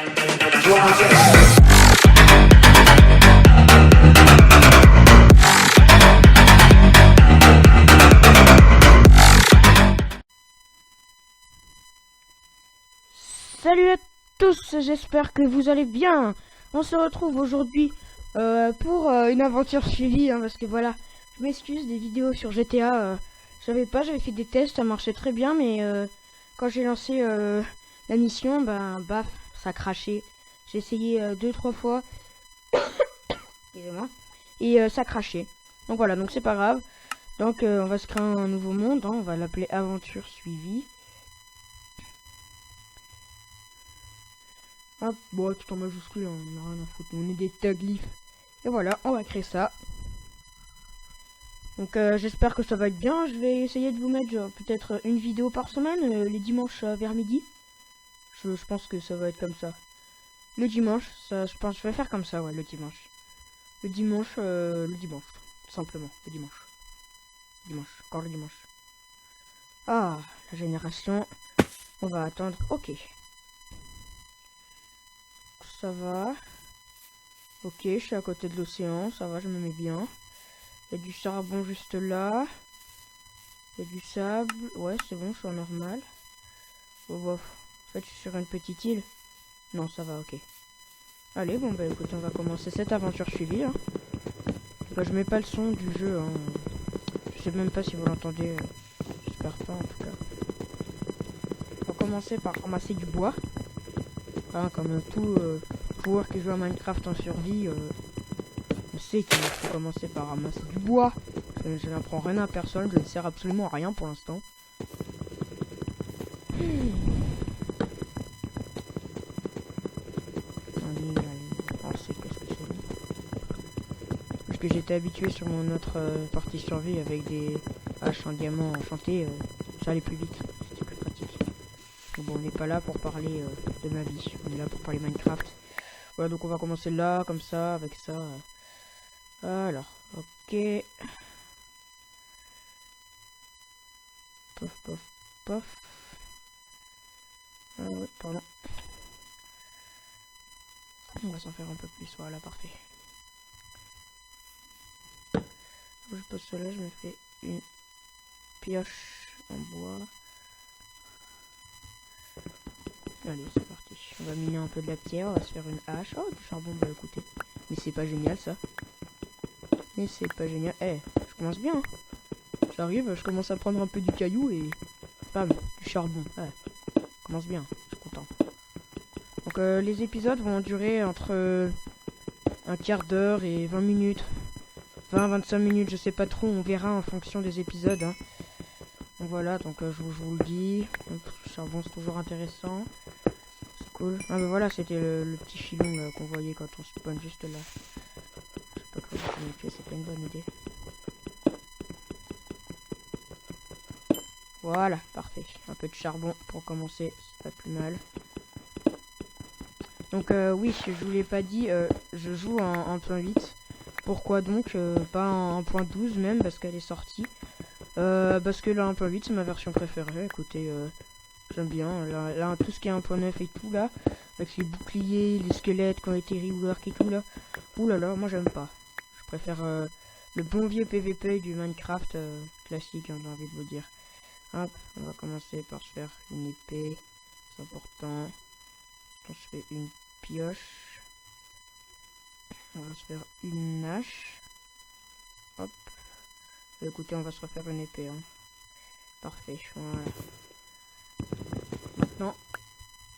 Salut à tous, j'espère que vous allez bien. On se retrouve aujourd'hui pour une aventure suivie, hein, parce que voilà, je m'excuse, des vidéos sur GTA, j'avais fait des tests, ça marchait très bien, mais quand j'ai lancé la mission, ben baf, ça a craché. J'ai essayé 2-3 fois, excusez-moi, et ça a craché. Donc voilà, donc c'est pas grave. Donc on va se créer un nouveau monde, hein, on va l'appeler aventure suivie. Hop, bon, tout en majuscule, on n'a rien à foutre, on est des taglifs. Et voilà, on va créer ça. Donc j'espère que ça va être bien, je vais essayer de vous mettre peut-être une vidéo par semaine, les dimanches vers midi. Je pense que ça va être comme ça. Le dimanche, ça, je pense que je vais faire comme ça, ouais, le dimanche. Le dimanche, tout simplement, le dimanche. Encore le dimanche. Ah, la génération, on va attendre, ok. Ça va. Ok, je suis à côté de l'océan, ça va, je me mets bien. Il y a du charbon juste là. Il y a du sable. Ouais, c'est bon, je suis en normal. Oh, bof. En fait, je suis sur une petite île. Non, ça va, ok. Allez, bon, bah écoute, on va commencer cette aventure suivie. Hein. Bah, je mets pas le son du jeu. Hein. Je sais même pas si vous l'entendez. J'espère pas, en tout cas. On va commencer par ramasser du bois. Hein, comme tout joueur qui joue à Minecraft en survie, on sait qu'il faut commencer par ramasser du bois. Je n'apprends rien à personne, je ne sers absolument à rien pour l'instant. Allez, on sait qu'est-ce que c'est. Parce que j'étais habitué sur mon autre partie survie avec des haches en diamant enchanté, ça allait plus vite, c'était plus pratique. Donc bon, on n'est pas là pour parler de ma vie, on est là pour parler Minecraft. Voilà, donc on va commencer là, comme ça, avec ça. Alors, ok. Pof, pof, pof. Ah ouais, pardon. On va s'en faire un peu plus, voilà, parfait. Je pose cela, je me fais une pioche en bois. Allez, c'est parti. On va miner un peu de la pierre, on va se faire une hache. Oh, du charbon, bah écoutez. Mais c'est pas génial ça. Mais c'est pas génial. Eh, je commence bien. Hein. J'arrive, je commence à prendre un peu du caillou et... Bam, du charbon. Ouais, je commence bien, je suis content. Donc les épisodes vont durer entre un quart d'heure et 20 minutes. 20-25 minutes, je sais pas trop, on verra en fonction des épisodes. Hein. Donc voilà, donc je vous le dis. Donc, le charbon c'est toujours intéressant. C'est cool. Ah bah voilà, c'était le petit filon qu'on voyait quand on spawn juste là. Je sais pas quoi signifier, c'est pas une bonne idée. Voilà, parfait. Un peu de charbon pour commencer, c'est pas plus mal. Donc oui, je vous l'ai pas dit, je joue en 1.8. Pourquoi donc pas en 1.12 même, parce qu'elle est sortie. Parce que la 1.8 c'est ma version préférée, écoutez, j'aime bien. Là, tout ce qui est 1.9 et tout là, avec les boucliers, les squelettes qui ont été rework et tout là. Ouh là là, moi j'aime pas. Je préfère le bon vieux PVP du Minecraft classique, hein, j'ai envie de vous dire. Hop, on va commencer par se faire une épée, c'est important. On se fait une pioche. On va se faire une hache. Hop. Écoutez, on va se refaire une épée. Hein. Parfait. Voilà. Maintenant,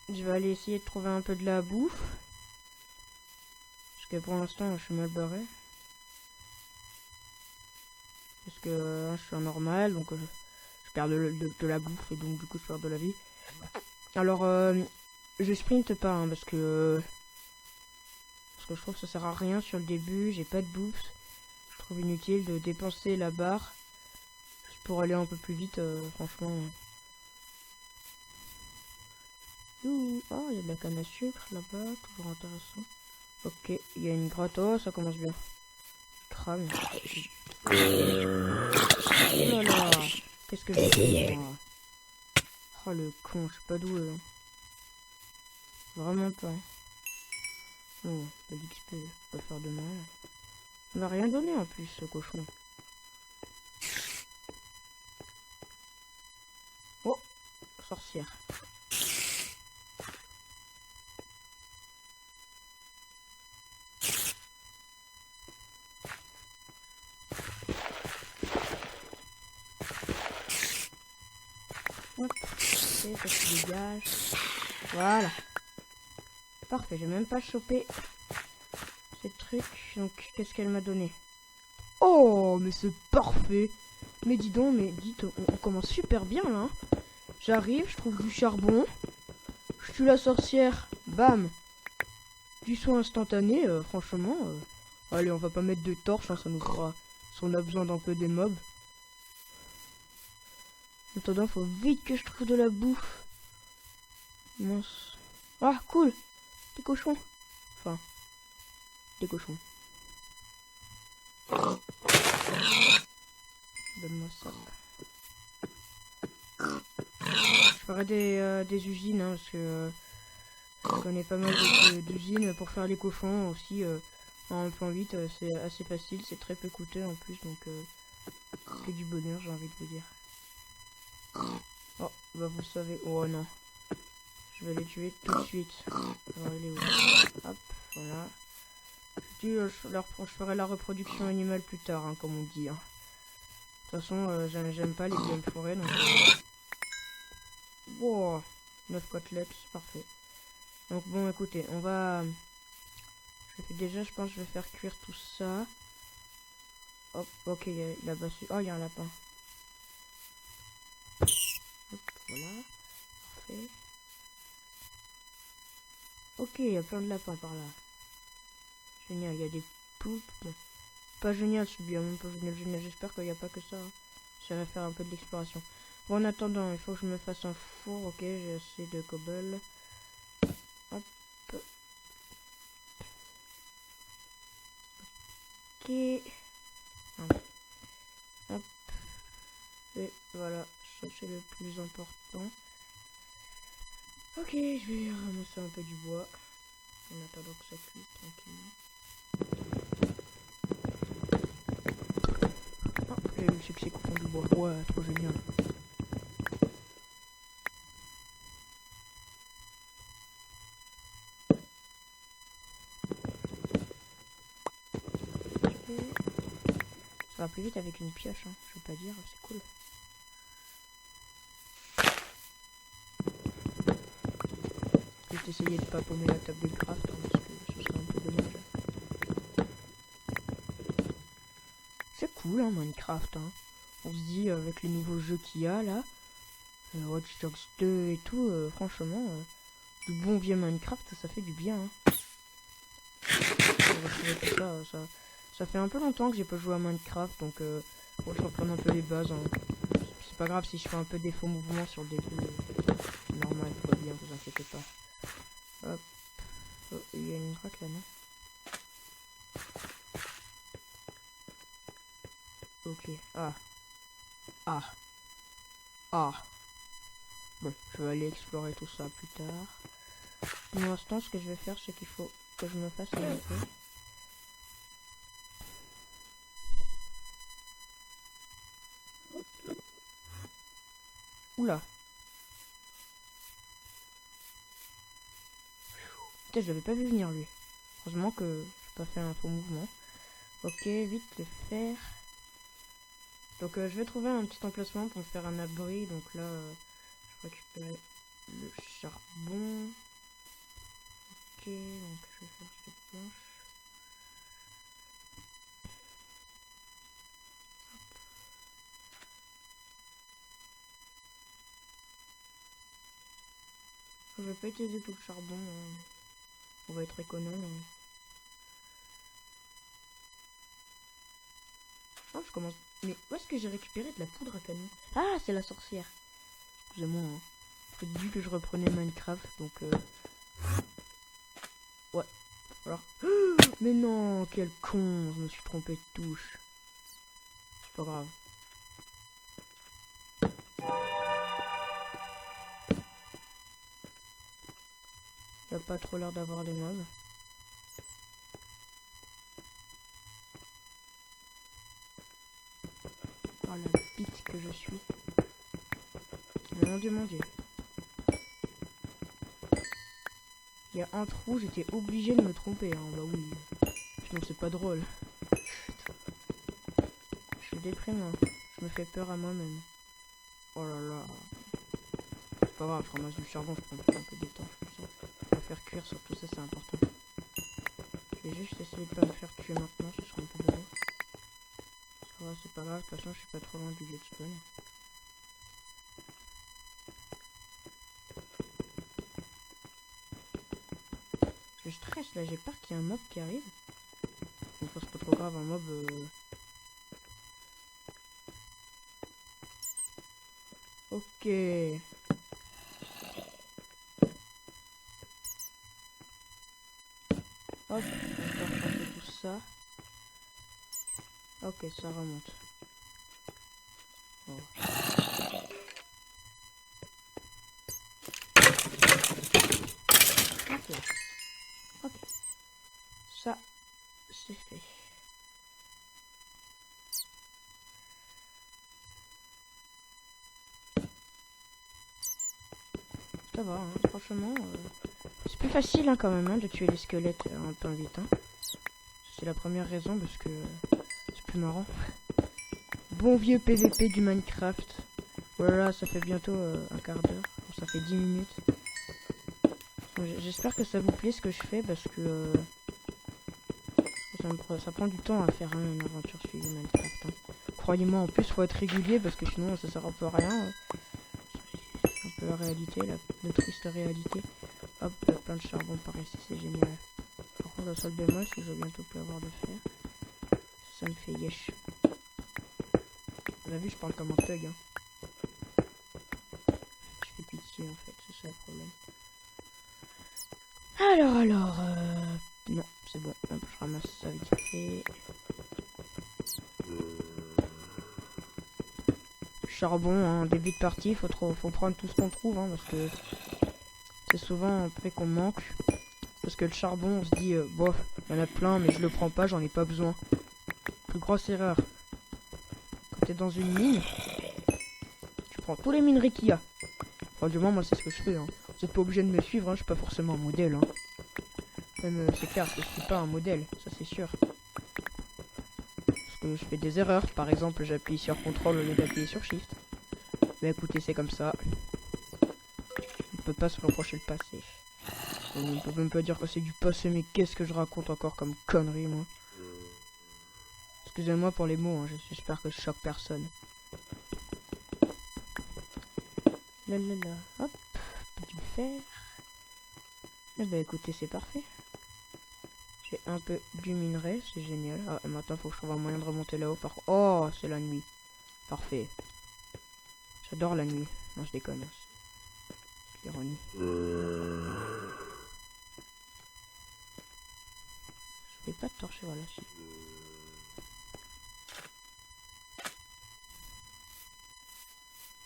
je vais aller essayer de trouver un peu de la bouffe. Parce que pour l'instant, je suis mal barré. Parce que je suis en normal, donc je perds de la bouffe et donc du coup je perds de la vie. Alors, je sprinte pas, hein, parce que je trouve que ça sert à rien sur le début, j'ai pas de bouffe. Je trouve inutile de dépenser la barre pour aller un peu plus vite, franchement. Ouh, oh, il y a de la canne à sucre là-bas, toujours intéressant. Ok, il y a une grotte, oh, ça commence bien. Crame. Oh là là, qu'est-ce que j'ai fait? Oh le con, je sais pas d'où. Vraiment pas. Oh, pas d'XP, pas faire de mal. Il m'a rien donné en plus, ce cochon. Oh, sorcière. Hop, ok, ça se dégage. Voilà. Parfait, j'ai même pas chopé ces trucs. Donc, qu'est-ce qu'elle m'a donné? Oh, mais c'est parfait. Mais dis donc, mais dites, on commence super bien là. Hein. J'arrive, je trouve du charbon. Je tue la sorcière. Bam. Du soin instantané, franchement. Allez, on va pas mettre de torches, hein, ça nous fera. Si on a besoin d'un peu des mobs. En attendant, faut vite que je trouve de la bouffe. Mince. Ah, cool. Des cochons. Enfin, des cochons. Donne-moi ça. Je ferai des usines, hein, parce que je connais pas mal d'usines pour faire les cochons aussi. En 1.8, c'est assez facile, c'est très peu coûteux en plus, donc que du bonheur, j'ai envie de vous dire. Oh, bah vous savez. Oh non. Je vais les tuer tout de suite. Alors il est où? Hop, voilà. Je ferai la reproduction animale plus tard, hein, comme on dit. Hein. De toute façon, j'aime pas les biomes forêts, donc... Wow, 9 côtelettes, c'est parfait. Donc bon, écoutez, on va... Déjà, je pense que je vais faire cuire tout ça. Hop, ok, il a battu... Oh, il y a un lapin. Hop, voilà. Parfait. Ok, il y a plein de lapins par là. Génial, il y a des poulpes. Bon. Pas génial ce biome, pas génial. J'espère qu'il n'y a pas que ça. Hein. J'irai faire un peu de l'exploration. Bon, en attendant, il faut que je me fasse un four. Ok, j'ai assez de cobble. Hop. Ok. Hop. Et voilà, ça c'est le plus important. Ok, je vais ramasser un peu du bois. En attendant que ça cuise tranquillement. Oh, j'ai eu le succès coupant du bois. Ouais, trop génial. Ça va plus vite avec une pioche, hein. Je veux pas dire, c'est cool. Je vais essayer de pas paumer la table de craft, hein, parce que ce serait un peu dommage. C'est cool, hein, Minecraft. Hein. On se dit, avec les nouveaux jeux qu'il y a là, Watch Dogs 2 et tout, franchement, du bon vieux Minecraft, ça fait du bien. Hein. Ça fait un peu longtemps que j'ai pas joué à Minecraft, donc faut que je reprenne un peu les bases. Hein. C'est pas grave si je fais un peu des faux mouvements sur le début. C'est normal, tout va bien, vous inquiétez pas. Hop. Oh, il y a une grotte là, non? Ok. Ah. Ah. Ah. Bon, je vais aller explorer tout ça plus tard. Pour l'instant, ce que je vais faire, c'est qu'il faut que je me fasse un peu. Oula. Putain, je l'avais pas vu venir lui. Heureusement que j'ai pas fait un faux mouvement. Ok, vite le faire. Donc je vais trouver un petit emplacement pour me faire un abri. Donc là, je récupère le charbon. Ok, donc je vais faire cette planche. Je vais pas utiliser tout le charbon. Hein. On va être économe. Hein. Oh, je commence. Mais où est-ce que j'ai récupéré de la poudre à canon? Ah, c'est la sorcière. Excusez-moi. Hein. Faut dit que je reprenais Minecraft, donc ouais. Alors. Mais non, quel con, je me suis trompé de touche. C'est pas grave. Il a pas trop l'air d'avoir les mobs. je suis. Mon dieu, mon dieu. Il y a un trou, j'étais obligé de me tromper, hein. Bah oui. Sinon c'est pas drôle. Je suis déprimant. Je me fais peur à moi-même. Oh là là. C'est pas grave, je ramasse du charbon, je prends un peu d'étanche. Je vais faire cuire, surtout ça c'est important. Je vais juste essayer de pas me faire tuer maintenant, ce sera un peu drôle. Ça va, c'est pas grave, de toute façon je suis pas trop loin du lieu de spawn. Je stresse là, j'ai peur qu'il y ait un mob qui arrive. Enfin c'est pas trop grave, un mob... Ok. Hop, on va faire un peu tout ça. Ok, ça remonte. Oh. Ok. Ok. Ça, c'est fait. Ça va, hein, franchement. C'est plus facile hein, quand même hein, de tuer les squelettes un peu vite. Hein. C'est la première raison parce que c'est plus marrant. Bon vieux PVP du Minecraft. Voilà, ça fait bientôt un quart d'heure. Bon, ça fait 10 minutes. Bon, j'espère que ça vous plaît ce que je fais parce que ça prend du temps à faire hein, une aventure suivie Minecraft. Hein. Croyez-moi, en plus, faut être régulier parce que sinon ça sert un peu à rien. C'est un peu la réalité, la triste réalité. Hop, plein de charbon par ici, c'est génial. Par contre, la seule bémol, c'est que je vais bientôt plus avoir de fer. Ça me fait yesh. Vous avez vu, je parle comme un thug. Hein. Je fais pitié en fait, c'est ça le problème. Alors, non, c'est bon. Hop, je ramasse ça vite fait. Charbon, hein, début de partie, faut prendre tout ce qu'on trouve, hein, parce que c'est souvent un truc qu'on manque. Parce que le charbon, on se dit, bof, il y en a plein, mais je le prends pas, j'en ai pas besoin. Plus grosse erreur. Quand t'es dans une mine, tu prends tous les minerais qu'il y a. Enfin, du moins, moi, c'est ce que je fais. Hein. Vous êtes pas obligé de me suivre, hein, je suis pas forcément un modèle. Hein. Même, c'est clair que je suis pas un modèle, ça c'est sûr. Parce que je fais des erreurs. Par exemple, j'appuie sur CTRL au lieu d'appuyer sur SHIFT. Mais écoutez, c'est comme ça. On peut pas se reprocher le passé. On peut même pas dire que c'est du passé, mais qu'est-ce que je raconte encore comme connerie, moi. Excusez-moi pour les mots, hein, j'espère que je choque personne. Là là là, hop, du fer. Eh ben écoutez, c'est parfait. J'ai un peu du minerai, c'est génial. Ah, maintenant faut que je trouve un moyen de remonter là-haut. Oh, c'est la nuit. Parfait. J'adore la nuit. Non, je déconne. C'est l'ironie. Je vais pas te torcher, voilà. Si.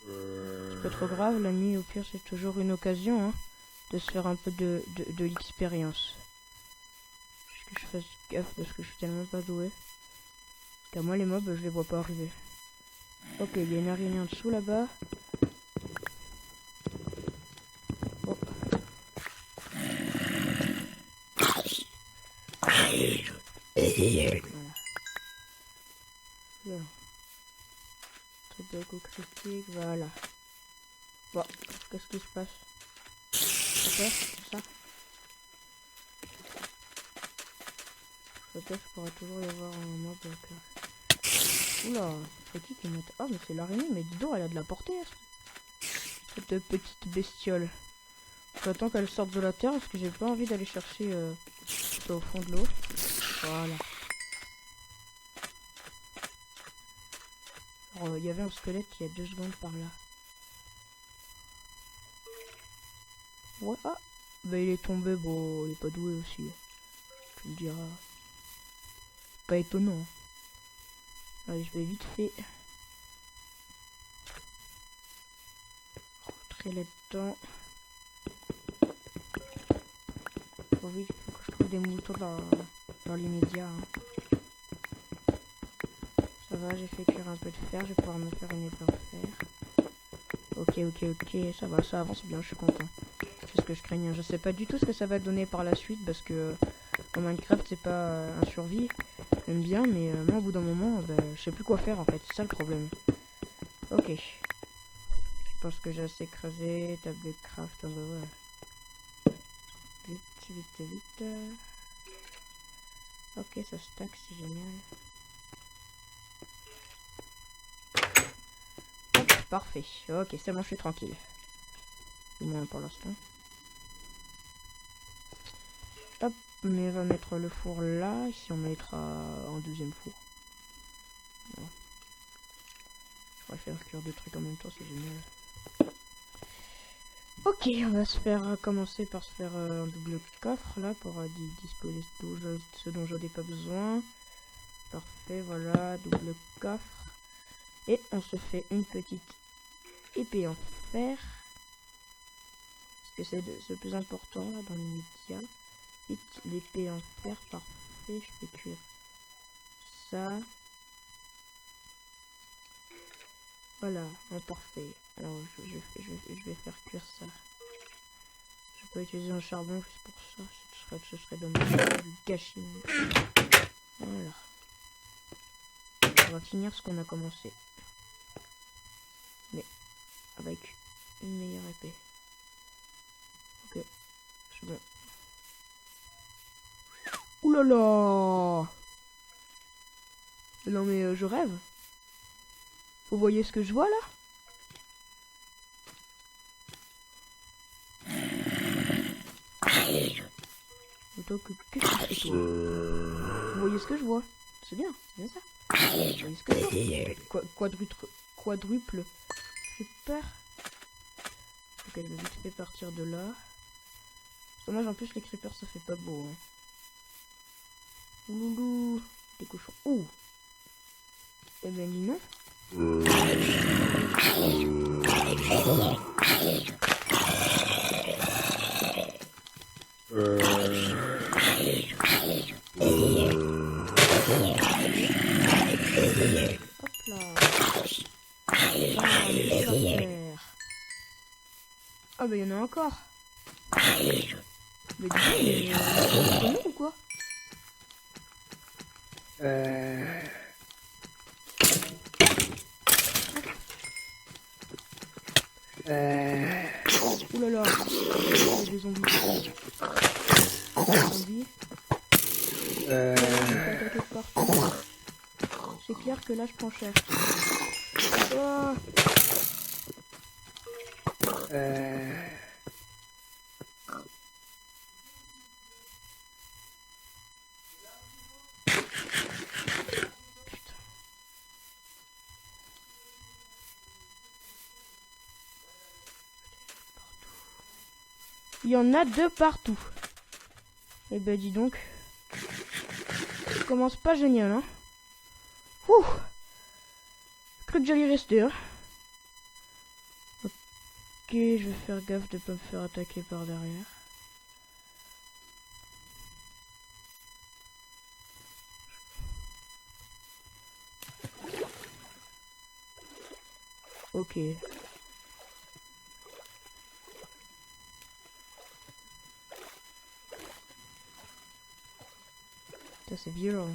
C'est pas trop grave, la nuit au pire c'est toujours une occasion hein, de se faire un peu de l'expérience. Que je fasse gaffe parce que je suis tellement pas doué. Car moi les mobs je les vois pas arriver. Ok, il y a une araignée en dessous là-bas. Oh. Voilà. Voilà. Très bien, coup critique, voilà. Bon, qu'est-ce qui se passe? Ok, c'est ça. Peut-être qu'il pourrait toujours y avoir un mob que... Oula, c'est qui met... Ah mais c'est l'araignée, mais dis donc elle a de la portée cette petite bestiole. J'attends qu'elle sorte de la terre parce que j'ai pas envie d'aller chercher au fond de l'eau. Voilà. Alors il y avait un squelette il y a 2 secondes par là. Ouais, ah bah il est tombé, bon il est pas doué aussi. Tu me diras. Pas étonnant. Allez, je vais vite fait rentrer là-dedans. Faut vite faut que je trouve des moutons dans l'immédiat. Hein. Ça va, j'ai fait cuire un peu de fer, je vais pouvoir me faire une épée en fer. Ok, ça va, ça avance bien, je suis content. C'est ce que je craignais. Je sais pas du tout ce que ça va donner par la suite parce que en Minecraft c'est pas un survie. J'aime bien, mais moi au bout d'un moment, je sais plus quoi faire en fait, c'est ça le problème. Ok. Je pense que j'ai assez creusé, table de craft, ouais. Vite. Ok, ça stack, c'est génial. Hop, parfait. Ok, c'est bon, je suis tranquille. Du moins pour l'instant. Hop, mais on va mettre le four là. Ici, on mettra un deuxième four. Voilà. Je vais faire cuire deux trucs en même temps, c'est génial. Ok, on va se faire commencer par se faire un double coffre là pour disposer de ce dont j'en ai pas besoin. Parfait, voilà, double coffre. Et on se fait une petite épée en fer. Parce que c'est le plus important là dans l'immédiat. Vite, l'épée en fer, parfait. Je fais cuire ça. Voilà, parfait. Alors je vais faire cuire ça. Je peux utiliser un charbon juste pour ça. Ce serait dommage du gâchis. Voilà. On va finir ce qu'on a commencé. Mais avec une meilleure épée. Ok, c'est bon. Ouh là là! Non mais je rêve. Vous voyez ce que je vois là? Qu'est-ce que tu fais toi? Vous voyez ce que je vois? C'est bien ça. Vous voyez ce que je vois? Quadruple creeper. Ok, je vais vite fait partir de là. Dommage, en plus les creepers ça fait pas beau. Hein. Loulou, des cochons. Ouh! Eh ben dis non. Hop là. Ah bah il y en a encore. Mais dis donc, ou quoi? Ouh là là. Il y a des zombies. C'est clair que là je prends cher. Oh. Il y en a deux partout. Eh ben dis donc. Ça commence pas génial, hein. Ouh. J'ai cru que j'allais rester, hein. Ok, je vais faire gaffe de pas me faire attaquer par derrière. Ok. Ça c'est violent.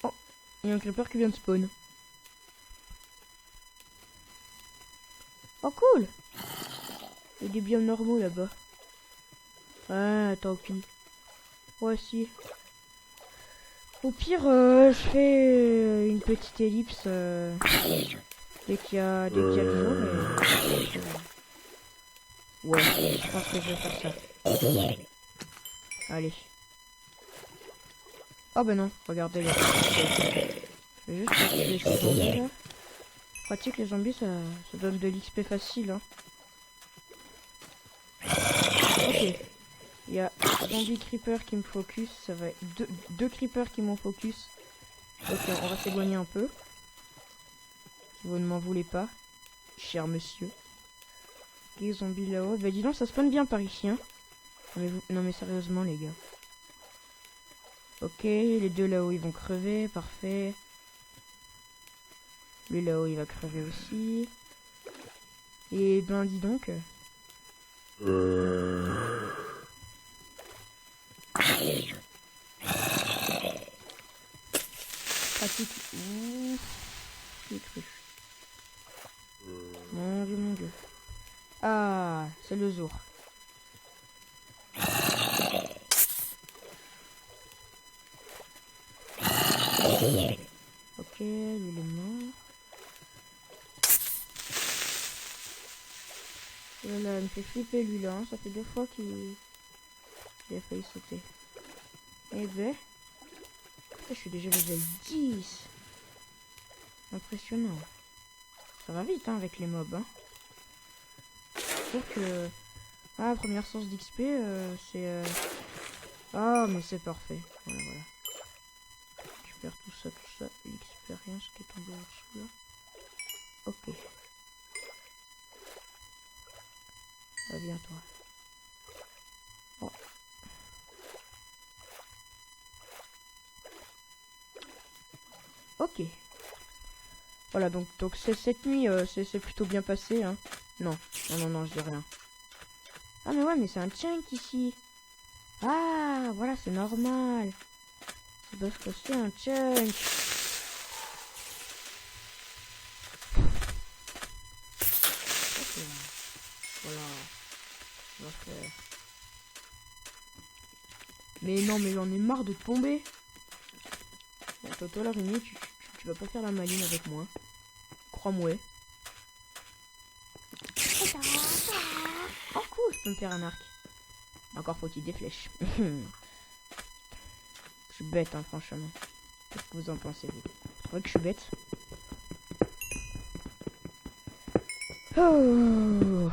Oh, il y a un creeper qui vient de spawn. Oh cool. Il y a des biomes normaux là-bas. Ah, tant pis. Voici. Au pire, je fais une petite ellipse dès qu'il y a du jour. Ouais, je pense que je vais faire ça. Allez. Oh bah non, regardez. Je vais juste tuer ces zombies là. Pratique les zombies, ça donne de l'XP facile. Hein. Ok. Il y a zombie creeper qui me focus. Ça va être deux creepers qui m'ont focus. Ok, on va s'éloigner un peu. Vous ne m'en voulez pas, cher monsieur. Les zombies là-haut. Bah dis donc, ça spawn bien par ici. Hein. Non mais sérieusement les gars. Ok, les deux là-haut ils vont crever, parfait. Lui là-haut il va crever aussi. Et ben dis donc. Pratique. Ouh, j'ai cru. Mon dieu, mon dieu. Ah, c'est le jour. Ok, lui il est mort. Voilà, il me fait flipper lui là, hein. Ça fait 2 fois qu'il a failli sauter. Eh ben, je suis déjà level 10. Impressionnant. Ça va vite hein, avec les mobs. Hein. Je trouve que la première source d'XP, c'est... Ah, mais c'est parfait. Voilà, voilà. Je récupère tout ça, l'expérience qui est tombée en dessous là. Ok. Va bien toi. Oh. Ok. Voilà, donc cette nuit, c'est plutôt bien passé, hein. Non, non, je dis rien. Ah mais ouais, mais c'est un chunk ici. Ah, voilà, c'est normal. C'est parce que c'est un chunk. Ok. Voilà. On va faire. Mais non, mais j'en ai marre de tomber. Bon, toi, l'araignée, tu vas pas faire la maline avec moi. Crois-moi. Oh cool, je peux me faire un arc. Encore faut-il des flèches. Je suis bête, hein, franchement. Qu'est-ce que vous en pensez, vous? Vous trouvez que je suis bête? Oh.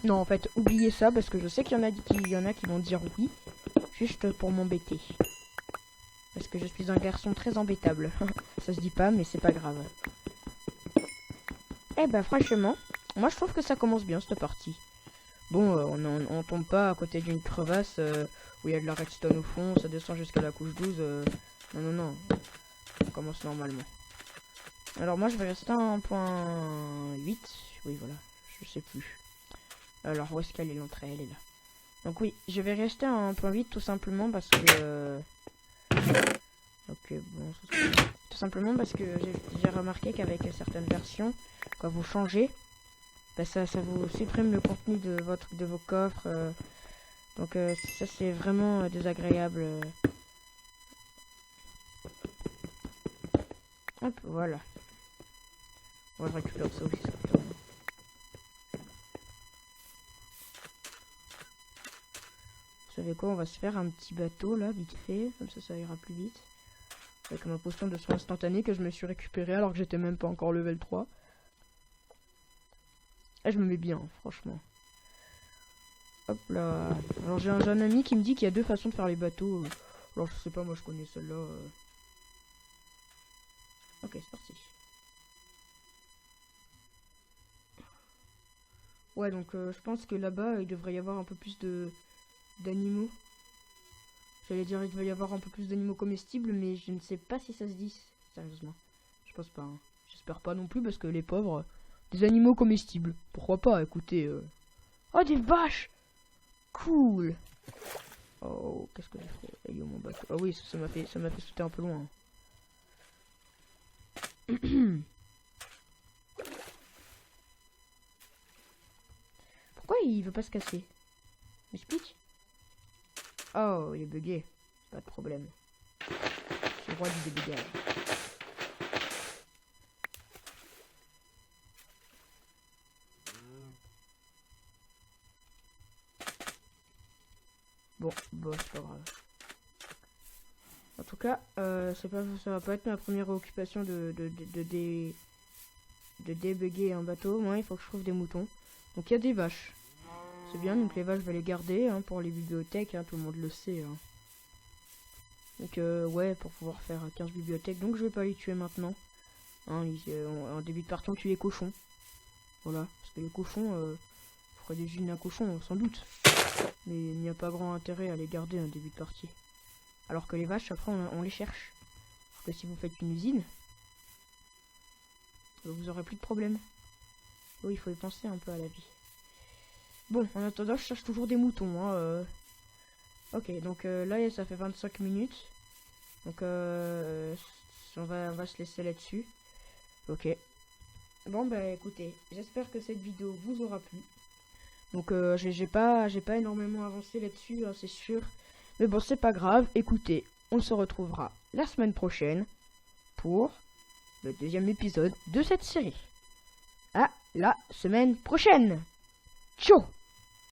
Non, en fait, oubliez ça, parce que je sais qu'il y en a qui vont dire oui, juste pour m'embêter. Parce que je suis un garçon très embêtable. Ça se dit pas, mais c'est pas grave. Eh ben, franchement, moi je trouve que ça commence bien, cette partie. Bon, on tombe pas à côté d'une crevasse où il y a de la redstone au fond, ça descend jusqu'à la couche 12. Non. On commence normalement. Alors moi je vais rester à 1.8. Oui, voilà, je sais plus. Alors où est-ce qu'elle est l'entrée? Elle est là. Donc oui, je vais rester à 1.8 tout simplement parce que... Ok, bon, tout simplement parce que j'ai remarqué qu'avec certaines versions, quand vous changez, bah ça vous supprime le contenu de vos coffres. Donc ça c'est vraiment désagréable. Hop, voilà. On va récupérer ça aussi. Vous savez quoi, on va se faire un petit bateau là, vite fait, comme ça ira plus vite. Avec ma potion de soin instantané que je me suis récupérée alors que j'étais même pas encore level 3. Et je me mets bien, franchement. Hop là. Alors j'ai un jeune ami qui me dit qu'il y a 2 façons de faire les bateaux. Alors je sais pas, moi je connais celle-là. Ok, c'est parti. Ouais, donc je pense que là-bas il devrait y avoir un peu plus d'animaux. J'allais dire il devrait y avoir un peu plus d'animaux comestibles, mais je ne sais pas si ça se dit, sérieusement. Je pense pas, hein. J'espère pas non plus, parce que les pauvres... Des animaux comestibles. Pourquoi pas, écoutez... Oh, des vaches! Cool! Oh, qu'est-ce que j'ai fait? Aïe, mon bateau. Ah oui, ça m'a fait sauter un peu loin. Pourquoi il veut pas se casser? M'explique? Oh, il est bugué. Pas de problème. C'est le roi du débugage. Bon, c'est pas grave. En tout cas, ça va pas être ma première occupation de débugger un bateau. Moi, il faut que je trouve des moutons. Donc il y a des vaches. C'est bien, donc les vaches, je vais les garder hein, pour les bibliothèques, hein, tout le monde le sait. Hein. Donc ouais, pour pouvoir faire 15 bibliothèques. Donc je vais pas les tuer maintenant. Hein, en début de partie, on tue les cochons. Voilà, parce que les cochons, ferait des usines à cochons, sans doute. Mais il n'y a pas grand intérêt à les garder en début de partie. Alors que les vaches, après, on les cherche. Alors que si vous faites une usine, vous aurez plus de problème. Oui, il faut y penser un peu à la vie. Bon, en attendant, je cherche toujours des moutons. Hein, Ok, donc là, ça fait 25 minutes. Donc, on va se laisser là-dessus. Ok. Bon, bah écoutez, j'espère que cette vidéo vous aura plu. Donc, j'ai pas énormément avancé là-dessus, hein, c'est sûr. Mais bon, c'est pas grave. Écoutez, on se retrouvera la semaine prochaine pour le deuxième épisode de cette série. À la semaine prochaine. Ciao!